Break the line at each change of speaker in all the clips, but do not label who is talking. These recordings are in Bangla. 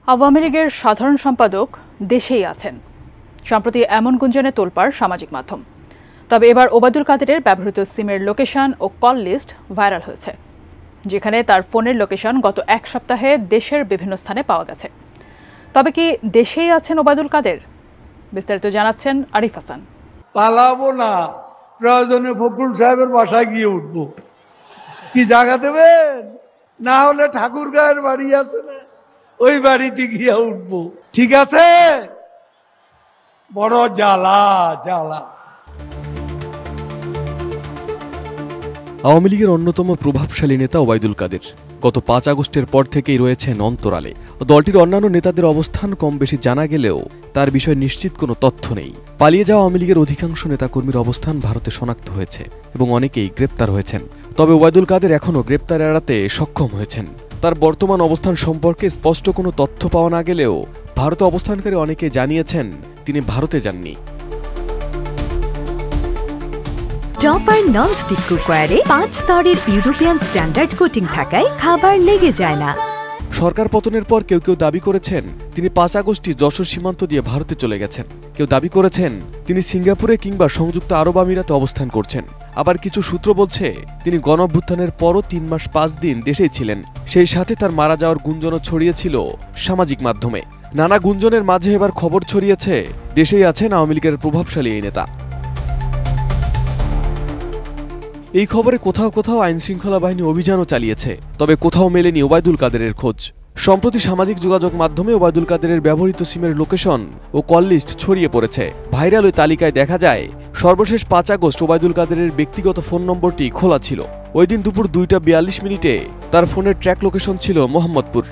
আওয়ামী লীগের সাধারণ সম্পাদক দেশেই আছেন, সম্প্রতি এমন গুঞ্জনে তোলপাড় সামাজিক মাধ্যম। তবে এবার ওবায়দুল কাদেরের ব্যবহৃত সিমের লোকেশন ও কল লিস্ট ভাইরাল হয়েছে, যেখানে তার ফোনের লোকেশন গত এক সপ্তাহে দেশের বিভিন্ন স্থানে পাওয়া গেছে। তবে কি দেশেই আছেন ওবায়দুল কাদের? বিস্তারিত জানাচ্ছেন আরিফ হাসান।
পালাবো না, প্রয়োজনে ফখরুল সাহেবের বাসায় গিয়ে উঠবো। কি জায়গা দেবেন? না হলে ঠাকুরগাঁয়ের বাড়ি আছে না, ওই বাড়িতে গিয়ে উঠবো। ঠিক আছে, বড় জ্বালা জ্বালা।
আওয়ামী লীগের অন্যতম প্রভাবশালী নেতা ওবায়দুল কাদের গত ৫ আগস্টের পর থেকেই রয়েছেন অন্তরালে। দলটির অন্যান্য নেতাদের অবস্থান কম বেশি জানা গেলেও তার বিষয়ে নিশ্চিত কোনো তথ্য নেই। পালিয়ে যাওয়া আওয়ামী লীগের অধিকাংশ নেতাকর্মীর অবস্থান ভারতে শনাক্ত হয়েছে এবং অনেকেই গ্রেপ্তার হয়েছেন। তবে ওবায়দুল কাদের এখনও গ্রেপ্তার এড়াতে সক্ষম হয়েছেন। তার বর্তমান অবস্থান সম্পর্কে স্পষ্ট কোনো তথ্য পাওয়া না গেলেও ভারতে অবস্থানকারী অনেকে জানিয়েছেন তিনি ভারতে যাননি।
টপার ননস্টিক কুকওয়্যারে 5 স্তরের ইউরোপিয়ান স্ট্যান্ডার্ড কোটিং থাকায় খাবার লেগে যায় না।
সরকার পতনের পর কেউ কেউ দাবি করেছেন তিনি ৫ আগস্টই যশোর সীমান্ত দিয়ে ভারতে চলে গেছেন। কেউ দাবি করেছেন তিনি সিঙ্গাপুরে কিংবা সংযুক্ত আরব আমিরাতে অবস্থান করছেন। আবার কিছু সূত্র বলছে তিনি গণঅভ্যুত্থানের পরও 3 মাস 5 দিন দেশেই ছিলেন। সেই সাথে তার মারা যাওয়ার গুঞ্জনও ছড়িয়েছিল সামাজিক মাধ্যমে। নানা গুঞ্জনের মাঝে এবার খবর ছড়িয়েছে দেশেই আছেন আওয়ামী লীগের প্রভাবশালী এই নেতা। এই খবরে কোথাও কোথাও আইনশৃঙ্খলা বাহিনী অভিযানও চালিয়েছে, তবে কোথাও মেলেনি ওবায়দুল কাদেরের খোঁজ। সম্প্রতি সামাজিক যোগাযোগ মাধ্যমে ওবায়দুল কাদেরের ব্যবহৃত সিমের লোকেশন ও কল লিস্ট ছড়িয়ে পড়েছে। ভাইরাল ওই তালিকায় দেখা যায় সর্বশেষ ৫ আগস্ট ওবায়দুল কাদেরের ব্যক্তিগত ফোন নম্বরটি খোলা ছিল। ওই দিন দুপুর 2টা 42 মিনিটে তার ফোনের ট্র্যাক লোকেশন ছিল মোহাম্মদপুর।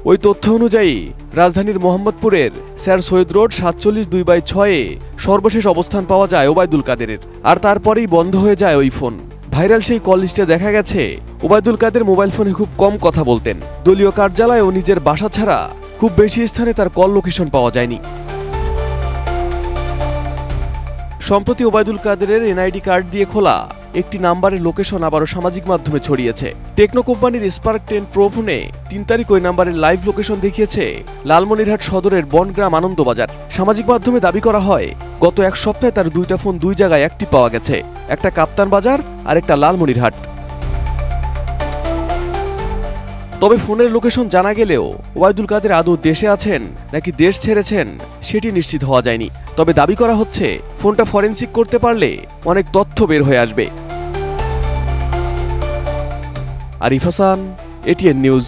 ওই তথ্য অনুযায়ী রাজধানীর মোহাম্মদপুরের স্যার সৈয়দ রোড 47/2/6-এ সর্বশেষ অবস্থান পাওয়া যায় ওবায়দুল কাদেরের। আর তারপরেই বন্ধ হয়ে যায় ওই ফোন। ভাইরাল সেই কল লিস্টে দেখা গেছে ওবায়দুল কাদের মোবাইল ফোনে খুব কম কথা বলতেন। দলীয় কার্যালয় ও নিজের বাসা ছাড়া খুব বেশি স্থানে তার কল লোকেশন পাওয়া যায়নি। সম্প্রতি ওবায়দুল কাদেরের এনআইডি কার্ড দিয়ে খোলা একটি নাম্বারের লোকেশন আবারও সামাজিক মাধ্যমে ছড়িয়েছে। টেকনো কোম্পানির স্পার্ক 10 প্রো ফোনে 3 তারিখ ওই নাম্বারের লাইভ লোকেশন দেখিয়েছে লালমনিরহাট সদরের বনগ্রাম আনন্দবাজার। সামাজিক মাধ্যমে দাবি করা হয় গত এক সপ্তাহে তার 2টা ফোন 2 জায়গায় অ্যাক্টিভ পাওয়া গেছে, একটা কাপ্তান বাজার আর একটা লালমনিরহাট। তবে ফোনের লোকেশন জানা গেলেও ওবায়দুল কাদের আদৌ দেশে আছেন নাকি দেশ ছেড়েছেন সেটি নিশ্চিত হওয়া যায়নি। তবে দাবি করা হচ্ছে ফোনটা ফরেনসিক করতে পারলে অনেক তথ্য বের হয়ে আসবে। Arif Hasan, ATN news.